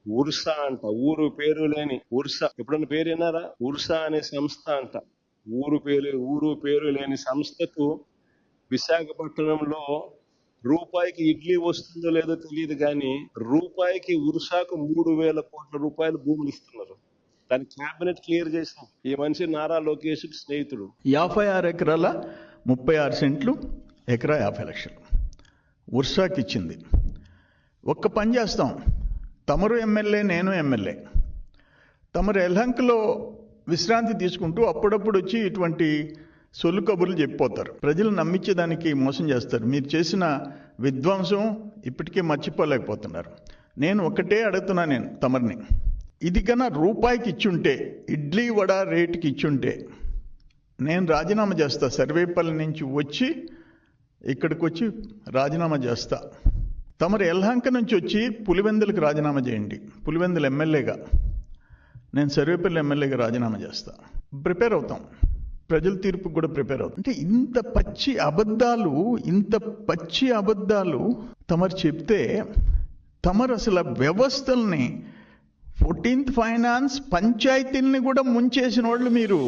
Ursa అంట, ఊరు పేరు లేని ఉర్సా. ఎప్పుడన్నా పేరు విన్నారా? ఉర్సా అనే సంస్థ అంట. ఊరు పేరు లేని సంస్థకు విశాఖపట్నంలో రూపాయికి ఇడ్లీ వస్తుందో లేదో తెలియదు కానీ రూపాయికి ఉర్సాకు 3,000 కోట్ల రూపాయలు భూములు ఇస్తున్నారు. దాని క్యాబినెట్ క్లియర్ చేసిన ఈ మనిషి నారా లోకేష్ స్నేహితుడు. 56 ఎకరాల 36 సెంట్లు, ఎకరా 50 లక్షలు ఉర్సాకి ఇచ్చింది. ఒక్క పని చేస్తాం, తమరు ఎమ్మెల్యే, నేను ఎమ్మెల్యే. తమరు ఎల్హంకలో విశ్రాంతి తీసుకుంటూ అప్పుడప్పుడు వచ్చి ఇటువంటి సొల్లు కబుర్లు చెప్పిపోతారు. ప్రజలు నమ్మించేదానికి మోసం చేస్తారు. మీరు చేసిన విధ్వంసం ఇప్పటికే మర్చిపోలేకపోతున్నారు. నేను ఒకటే అడుగుతున్నా, నేను తమరిని, ఇది కన్నా రూపాయికి ఇచ్చుంటే, ఇడ్లీ వడ రేటుకి ఇచ్చుంటే నేను రాజీనామా చేస్తా. సర్వేపల్లి నుంచి వచ్చి ఇక్కడికి వచ్చి రాజీనామా చేస్తా. తమరు ఎల్హంక నుంచి వచ్చి పులివెందులకు రాజీనామా చేయండి. పులివెందులు ఎమ్మెల్యేగా, నేను సర్వేపల్లి ఎమ్మెల్యేగా రాజీనామా చేస్తా. ప్రిపేర్ అవుతాం, ప్రజల తీర్పుకు కూడా ప్రిపేర్ అవుతాం. అంటే ఇంత పచ్చి అబద్ధాలు తమరు చెప్తే, తమరు అసలు వ్యవస్థల్ని 14th ఫైనాన్స్ పంచాయతీల్ని కూడా ముంచేసిన వాళ్ళు మీరు.